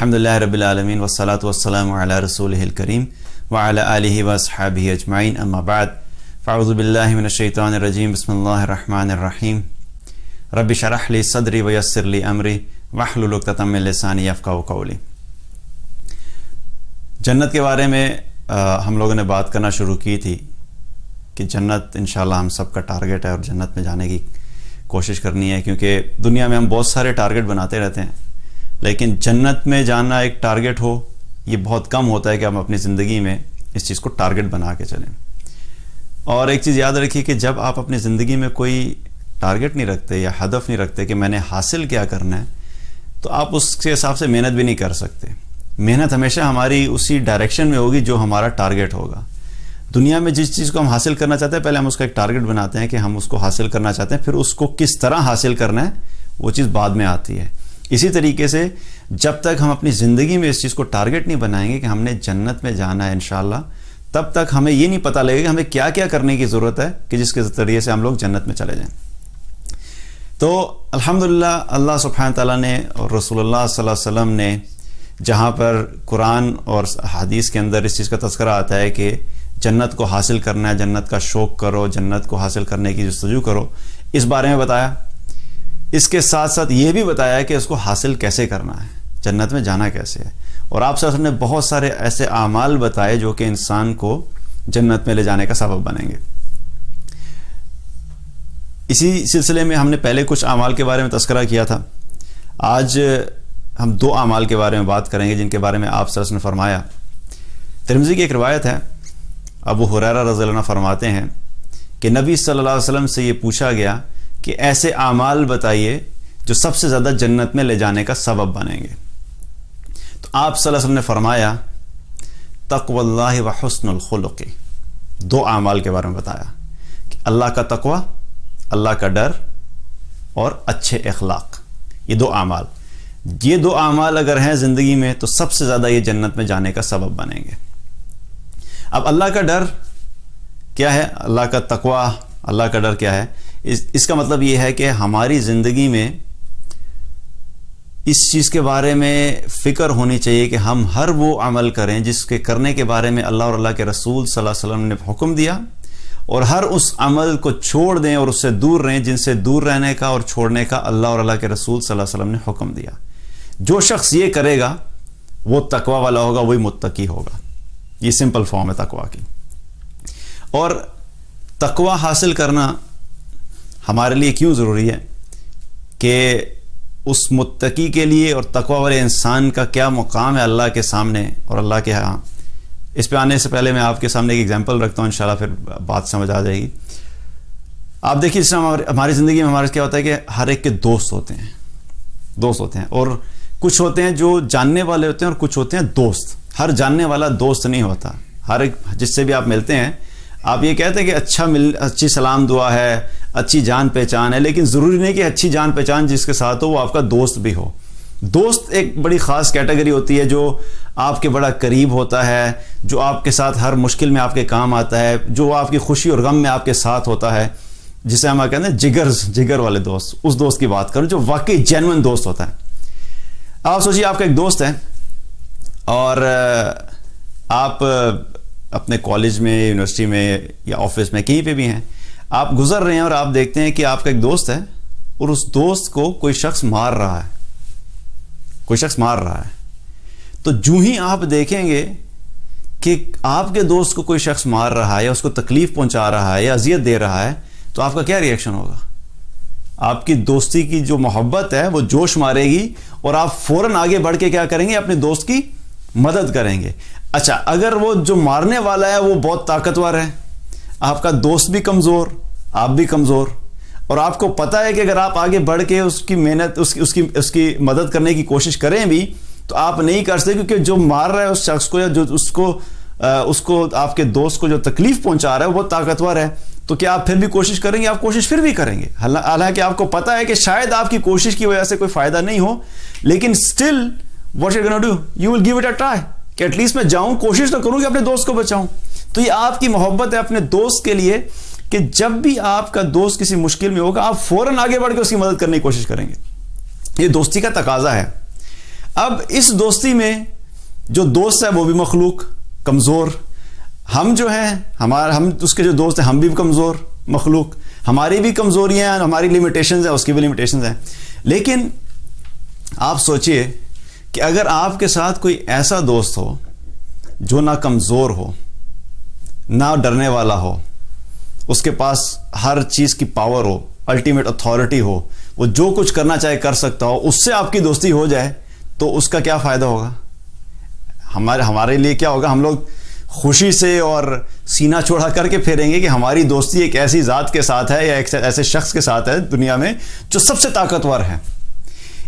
الحمدللہ رب العالمین والصلاة والسلام علی رسولہ الکریم وعلی آلہ واصحابہ اجمعین اما بعد فاعوذ باللہ من الشیطان الرجیم بسم اللہ الرحمن الرحیم رب اشرح لی صدری ویسر لی امری واحلل عقدۃ من لسانی یفقہوا قولی۔ جنت کے بارے میں ہم لوگوں نے بات کرنا شروع کی تھی کہ جنت انشاءاللہ ہم سب کا ٹارگٹ ہے اور جنت میں جانے کی کوشش کرنی ہے، کیونکہ دنیا میں ہم بہت سارے ٹارگٹ بناتے رہتے ہیں، لیکن جنت میں جانا ایک ٹارگٹ ہو یہ بہت کم ہوتا ہے کہ ہم اپنی زندگی میں اس چیز کو ٹارگٹ بنا کے چلیں۔ اور ایک چیز یاد رکھیے کہ جب آپ اپنی زندگی میں کوئی ٹارگٹ نہیں رکھتے یا ہدف نہیں رکھتے کہ میں نے حاصل کیا کرنا ہے، تو آپ اس کے حساب سے محنت بھی نہیں کر سکتے۔ محنت ہمیشہ ہماری اسی ڈائریکشن میں ہوگی جو ہمارا ٹارگٹ ہوگا۔ دنیا میں جس چیز کو ہم حاصل کرنا چاہتے ہیں پہلے ہم اس کا ایک ٹارگٹ بناتے ہیں کہ ہم اس کو حاصل کرنا چاہتے ہیں، پھر اس کو کس طرح حاصل کرنا ہے وہ چیز بعد میں آتی ہے۔ اسی طریقے سے جب تک ہم اپنی زندگی میں اس چیز کو ٹارگٹ نہیں بنائیں گے کہ ہم نے جنت میں جانا ہے انشاءاللہ، تب تک ہمیں یہ نہیں پتہ لگے کہ ہمیں کیا کیا کرنے کی ضرورت ہے کہ جس کے ذریعے سے ہم لوگ جنت میں چلے جائیں۔ تو الحمدللہ اللہ سبحانہ تعالیٰ نے اور رسول اللہ صلی اللہ علیہ وسلم نے جہاں پر قرآن اور حدیث کے اندر اس چیز کا تذکرہ آتا ہے کہ جنت کو حاصل کرنا ہے، جنت کا شوق کرو، جنت کو حاصل کرنے کی جستجو کرو، اس بارے میں بتایا۔ اس کے ساتھ ساتھ یہ بھی بتایا کہ اس کو حاصل کیسے کرنا ہے، جنت میں جانا کیسے ہے، اور آپ صلی اللہ علیہ وسلم نے بہت سارے ایسے اعمال بتائے جو کہ انسان کو جنت میں لے جانے کا سبب بنیں گے۔ اسی سلسلے میں ہم نے پہلے کچھ اعمال کے بارے میں تذکرہ کیا تھا۔ آج ہم دو اعمال کے بارے میں بات کریں گے جن کے بارے میں آپ صلی اللہ علیہ وسلم نے فرمایا۔ ترمذی کی ایک روایت ہے، ابو ہریرہ رضی اللہ عنہ فرماتے ہیں کہ نبی صلی اللہ علیہ وسلم سے یہ پوچھا گیا کہ ایسے اعمال بتائیے جو سب سے زیادہ جنت میں لے جانے کا سبب بنیں گے۔ تو آپ صلی اللہ علیہ وسلم نے فرمایا تقوی اللہ و حسن الخلق، دو اعمال کے بارے میں بتایا کہ اللہ کا تقوی، اللہ کا ڈر اور اچھے اخلاق، یہ دو اعمال اگر ہیں زندگی میں تو سب سے زیادہ یہ جنت میں جانے کا سبب بنیں گے۔ اب اللہ کا ڈر کیا ہے، اللہ کا تقوی، اللہ کا ڈر کیا ہے؟ اس کا مطلب یہ ہے کہ ہماری زندگی میں اس چیز کے بارے میں فکر ہونی چاہیے کہ ہم ہر وہ عمل کریں جس کے کرنے کے بارے میں اللہ اور اللہ کے رسول صلی اللہ علیہ وسلم نے حکم دیا، اور ہر اس عمل کو چھوڑ دیں اور اس سے دور رہیں جن سے دور رہنے کا اور چھوڑنے کا اللہ اور اللہ کے رسول صلی اللہ علیہ وسلم نے حکم دیا۔ جو شخص یہ کرے گا وہ تقوی والا ہوگا، وہی متقی ہوگا۔ یہ سمپل فارم ہے تقوی کی۔ اور تقوی حاصل کرنا ہمارے لیے کیوں ضروری ہے کہ اس متقی کے لیے اور تقوی والے انسان کا کیا مقام ہے اللہ کے سامنے اور اللہ کے ہاں؟ اس پہ آنے سے پہلے میں آپ کے سامنے ایک ایگزامپل رکھتا ہوں، انشاءاللہ پھر بات سمجھ آ جائے گی۔ آپ دیکھیے اس طرح ہماری زندگی میں ہمارے کیا ہوتا ہے کہ ہر ایک کے دوست ہوتے ہیں، اور کچھ ہوتے ہیں جو جاننے والے ہوتے ہیں اور کچھ ہوتے ہیں دوست۔ ہر جاننے والا دوست نہیں ہوتا، ہر ایک جس سے بھی آپ ملتے ہیں آپ یہ کہتے ہیں کہ اچھی سلام دعا ہے، اچھی جان پہچان ہے، لیکن ضروری نہیں کہ اچھی جان پہچان جس کے ساتھ ہو وہ آپ کا دوست بھی ہو۔ دوست ایک بڑی خاص کیٹیگری ہوتی ہے جو آپ کے بڑا قریب ہوتا ہے، جو آپ کے ساتھ ہر مشکل میں آپ کے کام آتا ہے، جو آپ کی خوشی اور غم میں آپ کے ساتھ ہوتا ہے، جسے ہم کہتے ہیں جگر والے دوست۔ اس دوست کی بات کروں جو واقعی جینوئن دوست ہوتا ہے۔ آپ سوچیے آپ کا ایک دوست ہے اور آپ اپنے کالج میں، یونیورسٹی میں یا آفس میں کہیں پہ بھی ہیں، آپ گزر رہے ہیں اور آپ دیکھتے ہیں کہ آپ کا ایک دوست ہے اور اس دوست کو کوئی شخص مار رہا ہے، تو جو ہی آپ دیکھیں گے کہ آپ کے دوست کو کوئی شخص مار رہا ہے یا اس کو تکلیف پہنچا رہا ہے یا اذیت دے رہا ہے، تو آپ کا کیا ری ایکشن ہوگا؟ آپ کی دوستی کی جو محبت ہے وہ جوش مارے گی اور آپ فوراً آگے بڑھ کے کیا کریں گے؟ اپنے دوست کی مدد کریں گے۔ اچھا، اگر وہ جو مارنے والا ہے وہ بہت طاقتور ہے، آپ کا دوست بھی کمزور، آپ بھی کمزور، اور آپ کو پتا ہے کہ اگر آپ آگے بڑھ کے اس کی محنت اس کی مدد کرنے کی کوشش کریں بھی تو آپ نہیں کر سکتے، کیونکہ جو مار رہا ہے اس شخص کو یا جو اس کو آپ کے دوست کو جو تکلیف پہنچا رہا ہے وہ طاقتور ہے، تو کیا آپ پھر بھی کوشش کریں گے؟ آپ کوشش پھر بھی کریں گے، حالانکہ آپ کو پتا ہے کہ شاید آپ کی کوشش کی وجہ سے کوئی فائدہ نہیں ہو، لیکن still what you gonna do, you will give it a try کہ ایٹ لیسٹ میں جاؤں، کوشش تو کروں کہ اپنے دوست کو بچاؤں۔ تو یہ آپ کی محبت ہے اپنے دوست کے لیے کہ جب بھی آپ کا دوست کسی مشکل میں ہوگا آپ فوراً آگے بڑھ کے اس کی مدد کرنے کی کوشش کریں گے۔ یہ دوستی کا تقاضا ہے۔ اب اس دوستی میں جو دوست ہے وہ بھی مخلوق کمزور، ہم جو ہیں ہم اس کے جو دوست ہیں ہم بھی کمزور مخلوق، ہماری بھی کمزوریاں ہیں، ہماری لمیٹیشنز ہیں، اس کی بھی لمیٹیشنز ہیں. لیکن آپ سوچئے کہ اگر آپ کے ساتھ کوئی ایسا دوست ہو جو نہ کمزور ہو نہ ڈرنے والا ہو، اس کے پاس ہر چیز کی پاور ہو، الٹیمیٹ اتھارٹی ہو، وہ جو کچھ کرنا چاہے کر سکتا ہو، اس سے آپ کی دوستی ہو جائے تو اس کا کیا فائدہ ہوگا؟ ہمارے لیے کیا ہوگا؟ ہم لوگ خوشی سے اور سینہ چوڑا کر کے پھیریں گے کہ ہماری دوستی ایک ایسی ذات کے ساتھ ہے یا ایک ایسے شخص کے ساتھ ہے دنیا میں جو سب سے طاقتور ہے.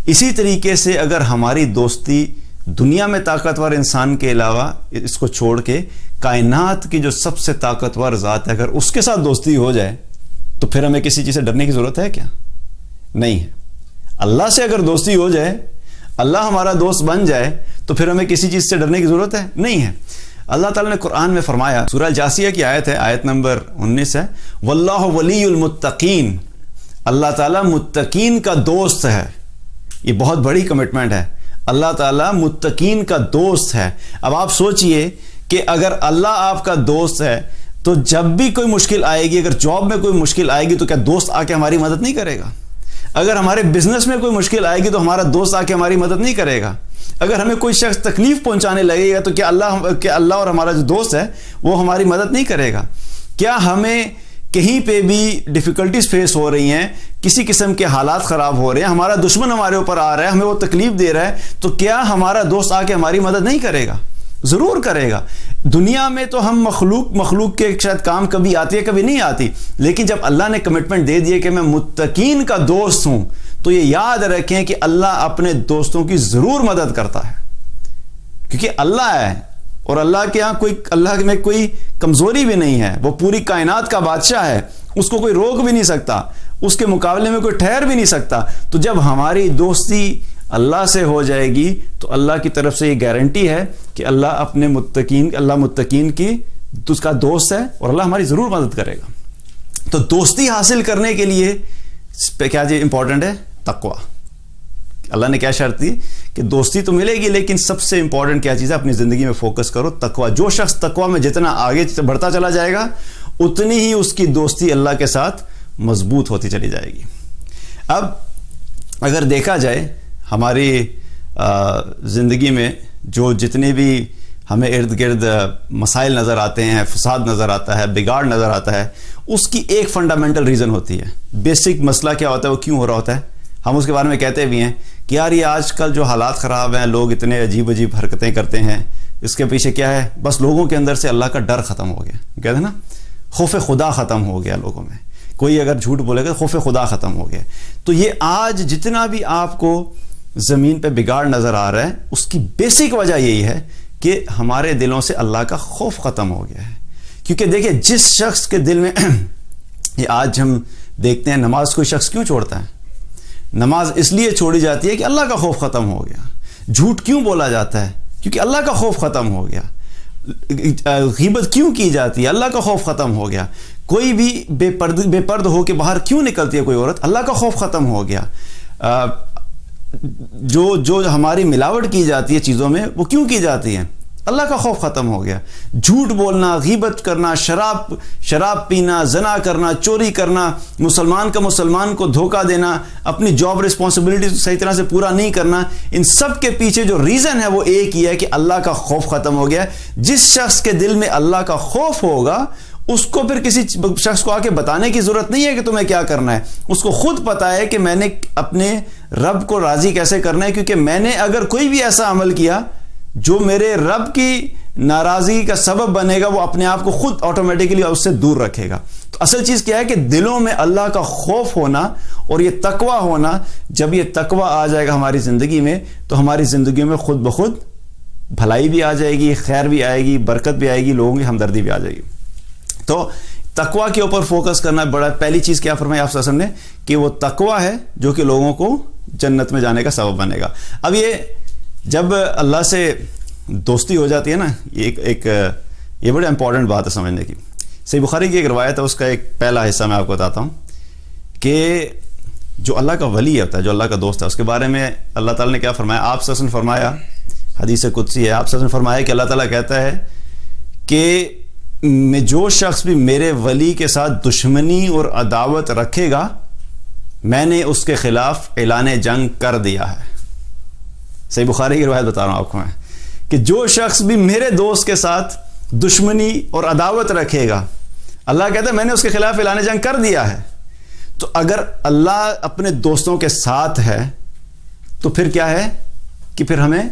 اسی طریقے سے اگر ہماری دوستی دنیا میں طاقتور انسان کے علاوہ اس کو چھوڑ کے کائنات کی جو سب سے طاقتور ذات ہے، اگر اس کے ساتھ دوستی ہو جائے تو پھر ہمیں کسی چیز سے ڈرنے کی ضرورت ہے کیا؟ نہیں ہے. اللہ سے اگر دوستی ہو جائے، اللہ ہمارا دوست بن جائے تو پھر ہمیں کسی چیز سے ڈرنے کی ضرورت ہے؟ نہیں ہے. اللہ تعالیٰ نے قرآن میں فرمایا، سورہ الجاثیہ کی آیت ہے، آیت نمبر 19 ہے، واللہ ولی المتقین، اللہ تعالیٰ متقین کا دوست ہے. یہ بہت بڑی کمٹمنٹ ہے، اللہ تعالیٰ متقین کا دوست ہے. اب آپ سوچئے کہ اگر اللہ آپ کا دوست ہے تو جب بھی کوئی مشکل آئے گی، اگر جاب میں کوئی مشکل آئے گی تو کیا دوست آ کے ہماری مدد نہیں کرے گا؟ اگر ہمارے بزنس میں کوئی مشکل آئے گی تو ہمارا دوست آ کے ہماری مدد نہیں کرے گا؟ اگر ہمیں کوئی شخص تکلیف پہنچانے لگے گا تو کیا اللہ اور ہمارا جو دوست ہے وہ ہماری مدد نہیں کرے گا؟ کیا ہمیں کہیں پہ بھی ڈیفیکلٹیز فیس ہو رہی ہیں، کسی قسم کے حالات خراب ہو رہے ہیں، ہمارا دشمن ہمارے اوپر آ رہا ہے، ہمیں وہ تکلیف دے رہا ہے، تو کیا ہمارا دوست آ کے ہماری مدد نہیں کرے گا؟ ضرور کرے گا. دنیا میں تو ہم مخلوق کے شاید کام کبھی آتی ہے کبھی نہیں آتی، لیکن جب اللہ نے کمٹمنٹ دے دیے کہ میں متقین کا دوست ہوں تو یہ یاد رکھیں کہ اللہ اپنے دوستوں کی ضرور مدد کرتا ہے، کیونکہ اللہ ہے اور اللہ کے ہاں اللہ میں کوئی کمزوری بھی نہیں ہے. وہ پوری کائنات کا بادشاہ ہے، اس کو کوئی روک بھی نہیں سکتا، اس کے مقابلے میں کوئی ٹھہر بھی نہیں سکتا. تو جب ہماری دوستی اللہ سے ہو جائے گی تو اللہ کی طرف سے یہ گارنٹی ہے کہ اللہ متقین کی اس کا دوست ہے اور اللہ ہماری ضرور مدد کرے گا. تو دوستی حاصل کرنے کے لیے کیا چیز امپورٹنٹ ہے؟ تقوی. اللہ نے کیا شرط دی کہ دوستی تو ملے گی لیکن سب سے امپورٹنٹ کیا چیز ہے؟ اپنی زندگی میں فوکس کرو، تقوی. جو شخص تقوی میں جتنا آگے بڑھتا چلا جائے گا اتنی ہی اس کی دوستی اللہ کے ساتھ مضبوط ہوتی چلی جائے گی. اب اگر دیکھا جائے ہماری زندگی میں جو جتنے بھی ہمیں ارد گرد مسائل نظر آتے ہیں، فساد نظر آتا ہے، بگاڑ نظر آتا ہے، اس کی ایک فنڈامنٹل ریزن ہوتی ہے. بیسک مسئلہ کیا ہوتا ہے؟ وہ کیوں ہو رہا ہوتا ہے؟ ہم اس کے بارے میں کہتے بھی ہیں کہ یار یہ آج کل جو حالات خراب ہیں، لوگ اتنے عجیب حرکتیں کرتے ہیں، اس کے پیچھے کیا ہے؟ بس لوگوں کے اندر سے اللہ کا ڈر ختم ہو گیا. کہتے ہیں نا، خوف خدا ختم ہو گیا لوگوں میں. کوئی اگر جھوٹ بولے گا خوف خدا ختم ہو گیا. تو یہ آج جتنا بھی آپ کو زمین پہ بگاڑ نظر آ رہا ہے اس کی بیسک وجہ یہی ہے کہ ہمارے دلوں سے اللہ کا خوف ختم ہو گیا ہے. کیونکہ دیکھیں جس شخص کے دل میں یہ آج ہم دیکھتے ہیں نماز کوئی شخص کیوں چھوڑتا ہے؟ نماز اس لیے چھوڑی جاتی ہے کہ اللہ کا خوف ختم ہو گیا. جھوٹ کیوں بولا جاتا ہے؟ کیونکہ اللہ کا خوف ختم ہو گیا. غیبت کیوں کی جاتی ہے؟ اللہ کا خوف ختم ہو گیا. کوئی بھی بے پرد ہو کے باہر کیوں نکلتی ہے کوئی عورت؟ اللہ کا خوف ختم ہو گیا. جو ہماری ملاوٹ کی جاتی ہے چیزوں میں وہ کیوں کی جاتی ہے؟ اللہ کا خوف ختم ہو گیا. جھوٹ بولنا، غیبت کرنا، شراب پینا، زنا کرنا، چوری کرنا، مسلمان کو دھوکہ دینا، اپنی جاب رسپانسبلٹی صحیح طرح سے پورا نہیں کرنا، ان سب کے پیچھے جو ریزن ہے وہ ایک ہی ہے کہ اللہ کا خوف ختم ہو گیا. جس شخص کے دل میں اللہ کا خوف ہوگا اس کو پھر کسی شخص کو آ کے بتانے کی ضرورت نہیں ہے کہ تمہیں کیا کرنا ہے. اس کو خود پتا ہے کہ میں نے اپنے رب کو راضی کیسے کرنا ہے، کیونکہ میں نے اگر کوئی بھی ایسا عمل کیا جو میرے رب کی ناراضگی کا سبب بنے گا وہ اپنے آپ کو خود آٹومیٹکلی اس سے دور رکھے گا. تو اصل چیز کیا ہے کہ دلوں میں اللہ کا خوف ہونا اور یہ تقوی ہونا. جب یہ تقوی آ جائے گا ہماری زندگی میں تو ہماری زندگی میں خود بخود بھلائی بھی آ جائے گی، خیر بھی آئے گی، برکت بھی آئے گی، لوگوں کی ہمدردی بھی آ جائے گی. تو تقوی کے اوپر فوکس کرنا بڑا. پہلی چیز کیا فرمایا آپ صلی اللہ علیہ وسلم نے کہ وہ تقوی ہے جو کہ لوگوں کو جنت میں جانے کا سبب بنے گا. اب یہ جب اللہ سے دوستی ہو جاتی ہے نا، یہ بڑا امپورٹنٹ بات ہے سمجھنے کی. صحیح بخاری کی ایک روایت ہے، اس کا ایک پہلا حصہ میں آپ کو بتاتا ہوں کہ جو اللہ کا ولی ہوتا ہے, جو اللہ کا دوست ہے, اس کے بارے میں اللہ تعالیٰ نے کیا فرمایا؟ آپ صلی اللہ علیہ وسلم فرمایا, حدیث قدسی ہے, آپ صلی اللہ علیہ وسلم فرمایا کہ اللہ تعالیٰ کہتا ہے کہ جو شخص بھی میرے ولی کے ساتھ دشمنی اور عداوت رکھے گا میں نے اس کے خلاف اعلان جنگ کر دیا ہے. صحیح بخاری کی روایت بتا رہا ہوں آپ کو میں, کہ جو شخص بھی میرے دوست کے ساتھ دشمنی اور عداوت رکھے گا, اللہ کہتا ہے میں نے اس کے خلاف اعلان جنگ کر دیا ہے. تو اگر اللہ اپنے دوستوں کے ساتھ ہے تو پھر کیا ہے کہ پھر ہمیں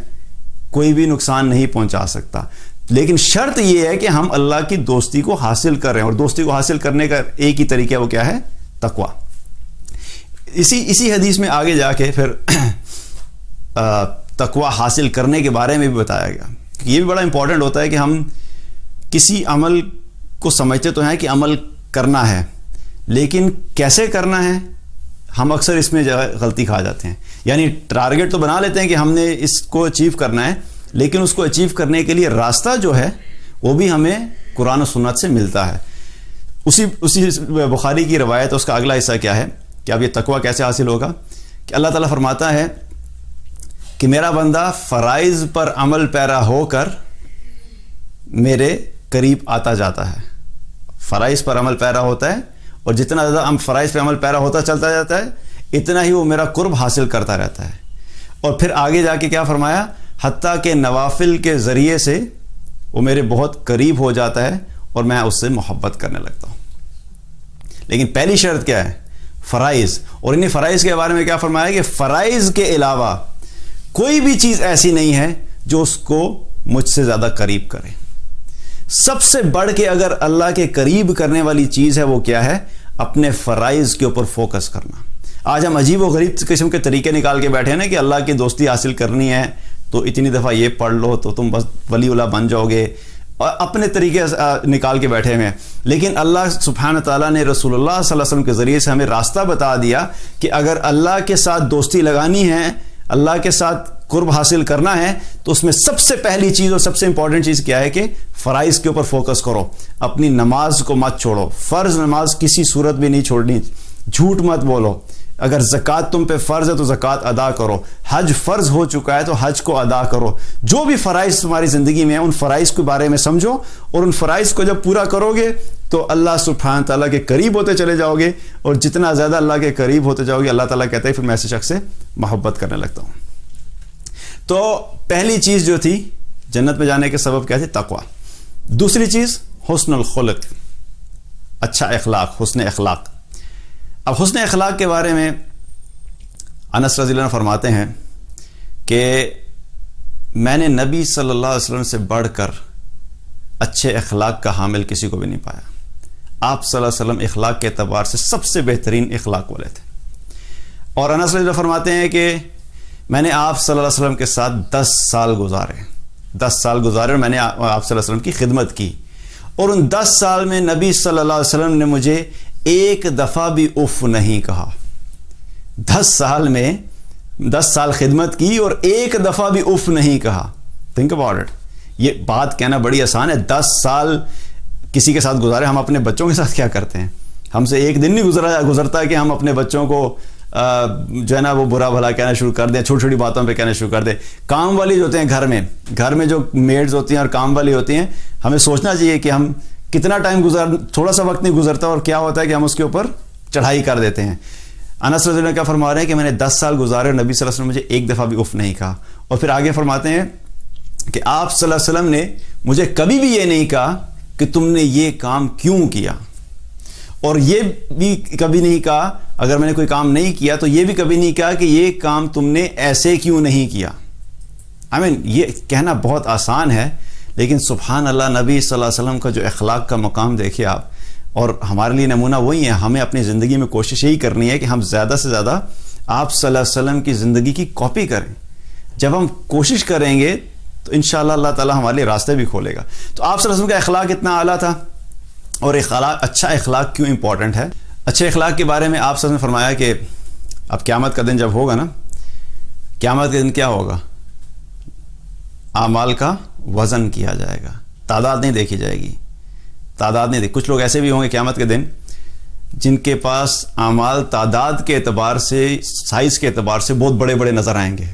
کوئی بھی نقصان نہیں پہنچا سکتا. لیکن شرط یہ ہے کہ ہم اللہ کی دوستی کو حاصل کر رہے ہیں, اور دوستی کو حاصل کرنے کا ایک ہی طریقہ وہ کیا ہے؟ تقوی. اسی حدیث میں آگے جا کے پھر تقوی حاصل کرنے کے بارے میں بھی بتایا گیا. یہ بھی بڑا امپورٹنٹ ہوتا ہے کہ ہم کسی عمل کو سمجھتے تو ہیں کہ عمل کرنا ہے, لیکن کیسے کرنا ہے ہم اکثر اس میں غلطی کھا جاتے ہیں. یعنی ٹارگٹ تو بنا لیتے ہیں کہ ہم نے اس کو اچیو کرنا ہے, لیکن اس کو اچیو کرنے کے لیے راستہ جو ہے وہ بھی ہمیں قرآن و سنت سے ملتا ہے. اسی بخاری کی روایت, اس کا اگلا حصہ کیا ہے کہ اب یہ تقوی کیسے حاصل ہوگا, کہ اللہ تعالیٰ فرماتا ہے کہ میرا بندہ فرائض پر عمل پیرا ہو کر میرے قریب آتا جاتا ہے. فرائض پر عمل پیرا ہوتا ہے, اور جتنا زیادہ ہم فرائض پہ عمل پیرا ہوتا چلتا جاتا ہے اتنا ہی وہ میرا قرب حاصل کرتا رہتا ہے. اور پھر آگے جا کے کیا فرمایا؟ حتیٰ کہ نوافل کے ذریعے سے وہ میرے بہت قریب ہو جاتا ہے اور میں اس سے محبت کرنے لگتا ہوں. لیکن پہلی شرط کیا ہے؟ فرائض. اور انہیں فرائض کے بارے میں کیا فرمایا کہ فرائض کے علاوہ کوئی بھی چیز ایسی نہیں ہے جو اس کو مجھ سے زیادہ قریب کرے. سب سے بڑھ کے اگر اللہ کے قریب کرنے والی چیز ہے وہ کیا ہے؟ اپنے فرائض کے اوپر فوکس کرنا. آج ہم عجیب و غریب قسم کے طریقے نکال کے بیٹھے ہیں نا کہ اللہ کی دوستی حاصل کرنی ہے تو اتنی دفعہ یہ پڑھ لو تو تم بس ولی اللہ بن جاؤ گے, اور اپنے طریقے نکال کے بیٹھے ہوئے ہیں. لیکن اللہ سبحانہ تعالیٰ نے رسول اللہ صلی اللہ علیہ وسلم کے ذریعے سے ہمیں راستہ بتا دیا کہ اگر اللہ کے ساتھ دوستی لگانی ہے, اللہ کے ساتھ قرب حاصل کرنا ہے, تو اس میں سب سے پہلی چیز اور سب سے امپورٹنٹ چیز کیا ہے کہ فرائض کے اوپر فوکس کرو. اپنی نماز کو مت چھوڑو, فرض نماز کسی صورت بھی نہیں چھوڑنی, جھوٹ مت بولو. اگر زکوٰۃ تم پہ فرض ہے تو زکوٰۃ ادا کرو, حج فرض ہو چکا ہے تو حج کو ادا کرو. جو بھی فرائض تمہاری زندگی میں ہیں ان فرائض کے بارے میں سمجھو, اور ان فرائض کو جب پورا کرو گے تو اللہ سبحانہ تعالیٰ کے قریب ہوتے چلے جاؤ گے, اور جتنا زیادہ اللہ کے قریب ہوتے جاؤ گے اللہ تعالیٰ کہتا ہے پھر میں ایسے شخص سے محبت کرنے لگتا ہوں. تو پہلی چیز جو تھی جنت میں جانے کے سبب کیا تھی؟ تقوی. دوسری چیز حسن الخلق, اچھا اخلاق, حسن اخلاق. اب حسن اخلاق کے بارے میں انس رضی اللہ عنہ فرماتے ہیں کہ میں نے نبی صلی اللہ علیہ وسلم سے بڑھ کر اچھے اخلاق کا حامل کسی کو بھی نہیں پایا. آپ صلی اللہ علیہ وسلم اخلاق کے اعتبار سے سب سے بہترین اخلاق والے تھے. اور انس رضی اللہ عنہ فرماتے ہیں کہ میں نے آپ صلی اللہ علیہ وسلم کے ساتھ 10 سال گزارے اور میں نے آپ صلی اللہ علیہ وسلم کی خدمت کی, اور ان 10 سال میں نبی صلی اللہ علیہ وسلم نے مجھے ایک دفعہ بھی اف نہیں کہا. 10 سال میں 10 سال خدمت کی اور ایک دفعہ بھی اف نہیں کہا. Think about it. یہ بات کہنا بڑی آسان ہے. 10 سال کسی کے ساتھ گزارے, ہم اپنے بچوں کے ساتھ کیا کرتے ہیں؟ ہم سے ایک دن نہیں گزرتا کہ ہم اپنے بچوں کو جو ہے نا وہ برا بھلا کہنا شروع کر دیں, چھوٹی چھوٹی باتوں پہ کہنا شروع کر دیں. کام والی جو ہوتے ہیں گھر میں جو میڈز ہوتی ہیں اور کام والی ہوتی ہیں, ہمیں سوچنا چاہیے کہ ہم کتنا ٹائم تھوڑا سا وقت نہیں گزرتا اور کیا ہوتا ہے کہ ہم اس کے اوپر چڑھائی کر دیتے ہیں. انس رضی اللہ عنہ کیا فرما رہے ہیں کہ میں نے 10 سال گزارے اور نبی صلی اللہ علیہ وسلم مجھے ایک دفعہ بھی اف نہیں کہا. اور پھر آگے فرماتے ہیں کہ آپ صلی اللہ علیہ وسلم نے مجھے کبھی بھی یہ نہیں کہا کہ تم نے یہ کام کیوں کیا, اور یہ بھی کبھی نہیں کہا اگر میں نے کوئی کام نہیں کیا تو یہ بھی کبھی نہیں کہا کہ یہ کام تم نے ایسے کیوں نہیں کیا. یہ کہنا بہت آسان ہے, لیکن سبحان اللہ نبی صلی اللہ علیہ وسلم کا جو اخلاق کا مقام دیکھیں آپ, اور ہمارے لیے نمونہ وہی ہے. ہمیں اپنی زندگی میں کوشش یہی کرنی ہے کہ ہم زیادہ سے زیادہ آپ صلی اللہ علیہ وسلم کی زندگی کی کاپی کریں. جب ہم کوشش کریں گے تو انشاءاللہ اللہ تعالیٰ ہمارے لیے راستے بھی کھولے گا. تو آپ صلی اللہ علیہ وسلم کا اخلاق اتنا اعلیٰ تھا, اور اچھا اخلاق کیوں امپورٹنٹ ہے؟ اچھے اخلاق کے بارے میں آپ صلی اللہ علیہ وسلم نے فرمایا کہ اب قیامت کا دن جب ہوگا نا, قیامت کے دن کیا ہوگا؟ اعمال کا وزن کیا جائے گا, تعداد نہیں دیکھی جائے گی. کچھ لوگ ایسے بھی ہوں گے قیامت کے دن جن کے پاس اعمال تعداد کے اعتبار سے، سائز کے اعتبار سے بہت بڑے بڑے نظر آئیں گے،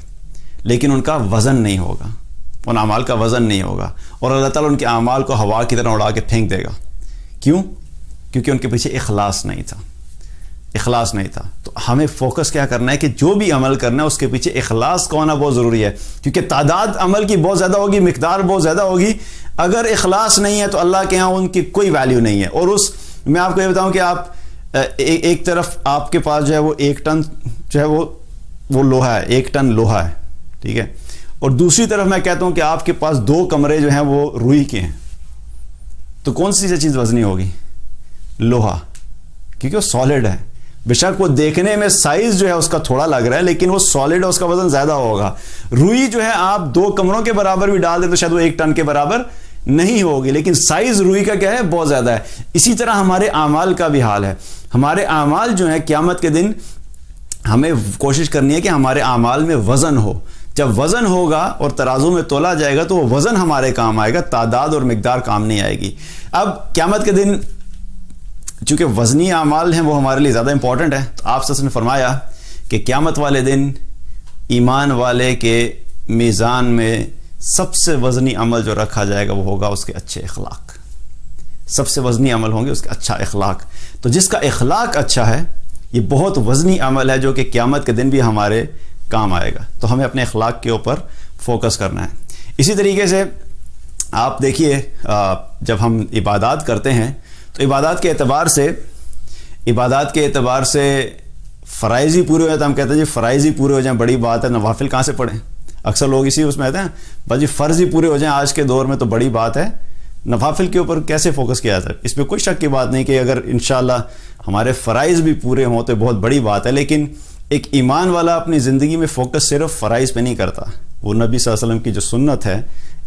لیکن ان کا وزن نہیں ہوگا، ان اعمال کا وزن نہیں ہوگا، اور اللہ تعالیٰ ان کے اعمال کو ہوا کی طرح اڑا کے پھینک دے گا۔ کیوں؟ کیونکہ ان کے پیچھے اخلاص نہیں تھا، اخلاص نہیں تھا۔ تو ہمیں فوکس کیا کرنا ہے کہ جو بھی عمل کرنا ہے اس کے پیچھے اخلاص کا ہونا بہت ضروری ہے، کیونکہ تعداد عمل کی بہت زیادہ ہوگی، مقدار بہت زیادہ ہوگی، اگر اخلاص نہیں ہے تو اللہ کے ہاں ان کی کوئی ویلیو نہیں ہے۔ اور میں آپ کو یہ بتاؤں کہ آپ ایک طرف آپ کے پاس جو ہے وہ 1 ٹن جو ہے وہ لوہا ہے، 1 ٹن لوہا ہے، ٹھیک ہے، اور دوسری طرف میں کہتا ہوں کہ آپ کے پاس 2 کمرے جو ہیں وہ روئی کے ہیں، تو کون سی چیز وزنی ہوگی؟ لوہا، کیونکہ وہ سالڈ ہے۔ بے شک وہ دیکھنے میں سائز جو ہے اس کا تھوڑا لگ رہا ہے، لیکن وہ سالڈ ہے، اس کا وزن زیادہ ہوگا۔ روئی جو ہے آپ 2 کمروں کے برابر بھی ڈال دیں تو شاید وہ 1 ٹن کے برابر نہیں ہوگی، لیکن سائز روئی کا کیا ہے؟ بہت زیادہ ہے۔ اسی طرح ہمارے اعمال کا بھی حال ہے۔ ہمارے اعمال جو ہیں قیامت کے دن ہمیں کوشش کرنی ہے کہ ہمارے اعمال میں وزن ہو۔ جب وزن ہوگا اور ترازو میں تولا جائے گا تو وہ وزن ہمارے کام آئے گا، تعداد اور مقدار کام نہیں آئے گی۔ اب قیامت کے دن چونکہ وزنی اعمال ہیں وہ ہمارے لیے زیادہ امپورٹنٹ ہے، تو آپ نے فرمایا کہ قیامت والے دن ایمان والے کے میزان میں سب سے وزنی عمل جو رکھا جائے گا وہ ہوگا اس کے اچھے اخلاق۔ سب سے وزنی عمل ہوں گے اس کا اچھا اخلاق۔ تو جس کا اخلاق اچھا ہے یہ بہت وزنی عمل ہے جو کہ قیامت کے دن بھی ہمارے کام آئے گا۔ تو ہمیں اپنے اخلاق کے اوپر فوکس کرنا ہے۔ اسی طریقے سے آپ دیکھیے جب ہم عبادات کرتے ہیں تو عبادات کے اعتبار سے فرائض ہی پورے ہو جائیں تو ہم کہتے ہیں جی فرائض ہی پورے ہو جائیں بڑی بات ہے، نوافل کہاں سے پڑھیں؟ اکثر لوگ اسی اس میں کہتے ہیں بس جی فرض ہی پورے ہو جائیں آج کے دور میں تو بڑی بات ہے، نوافل کے اوپر کیسے فوکس کیا جائے؟ اس میں کوئی شک کی بات نہیں کہ اگر انشاءاللہ ہمارے فرائض بھی پورے ہوں تو بہت بڑی بات ہے، لیکن ایک ایمان والا اپنی زندگی میں فوکس صرف فرائض پہ نہیں کرتا، وہ نبی صلی اللہ علیہ وسلم کی جو سنت ہے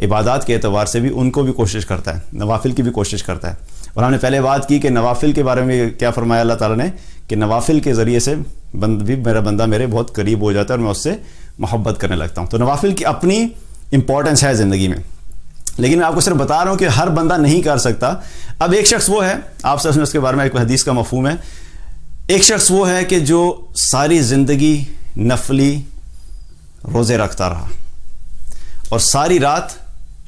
عبادات کے اعتبار سے بھی ان کو بھی کوشش کرتا ہے، نوافل کی بھی کوشش کرتا ہے۔ اور ہم نے پہلے بات کی کہ نوافل کے بارے میں کیا فرمایا اللہ تعالیٰ نے کہ نوافل کے ذریعے سے میرا بندہ میرے بہت قریب ہو جاتا ہے اور میں اس سے محبت کرنے لگتا ہوں۔ تو نوافل کی اپنی امپورٹنس ہے زندگی میں، لیکن میں آپ کو صرف بتا رہا ہوں کہ ہر بندہ نہیں کر سکتا۔ اب ایک شخص وہ ہے، آپ سے اس کے بارے میں ایک حدیث کا مفہوم ہے، ایک شخص وہ ہے کہ جو ساری زندگی نفلی روزے رکھتا رہا اور ساری رات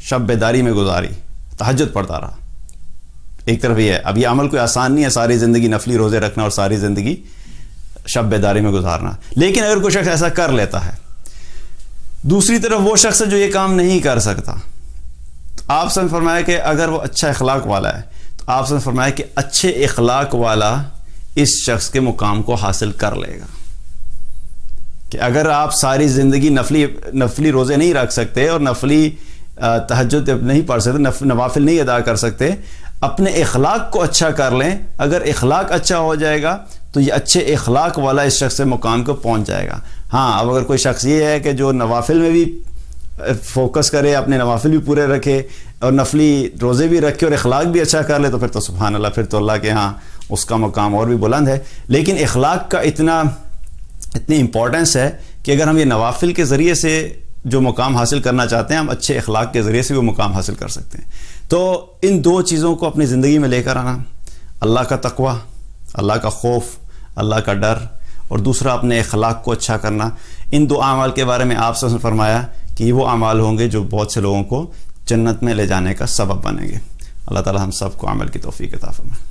شب بیداری میں گزاری، تہجد پڑھتا رہا۔ ایک طرف یہ ہے، اب یہ عمل کوئی آسان نہیں ہے ساری زندگی نفلی روزے رکھنا اور ساری زندگی شب بیداری میں گزارنا، لیکن اگر کوئی شخص ایسا کر لیتا ہے۔ دوسری طرف وہ شخص جو یہ کام نہیں کر سکتا، تو آپ سے فرمایا کہ اگر وہ اچھا اخلاق والا ہے تو آپ سے فرمایا کہ اچھے اخلاق والا اس شخص کے مقام کو حاصل کر لے گا۔ کہ اگر آپ ساری زندگی نفلی روزے نہیں رکھ سکتے اور نفلی تہجد نہیں پڑھ سکتے، نوافل نہیں ادا کر سکتے، اپنے اخلاق کو اچھا کر لیں۔ اگر اخلاق اچھا ہو جائے گا تو یہ اچھے اخلاق والا اس شخص سے مقام کو پہنچ جائے گا۔ ہاں، اب اگر کوئی شخص یہ ہے کہ جو نوافل میں بھی فوکس کرے، اپنے نوافل بھی پورے رکھے اور نفلی روزے بھی رکھے اور اخلاق بھی اچھا کر لے تو پھر تو سبحان اللہ، پھر تو اللہ کے ہاں اس کا مقام اور بھی بلند ہے۔ لیکن اخلاق کا اتنی امپورٹنس ہے کہ اگر ہم یہ نوافل کے ذریعے سے جو مقام حاصل کرنا چاہتے ہیں، ہم اچھے اخلاق کے ذریعے سے وہ مقام حاصل کر سکتے ہیں۔ تو ان 2 چیزوں کو اپنی زندگی میں لے کر آنا، اللہ کا تقوی، اللہ کا خوف، اللہ کا ڈر، اور دوسرا اپنے اخلاق کو اچھا کرنا۔ ان 2 اعمال کے بارے میں آپ سے فرمایا کہ یہ وہ اعمال ہوں گے جو بہت سے لوگوں کو جنت میں لے جانے کا سبب بنیں گے۔ اللہ تعالی ہم سب کو عمل کی توفیق عطا فرمائے۔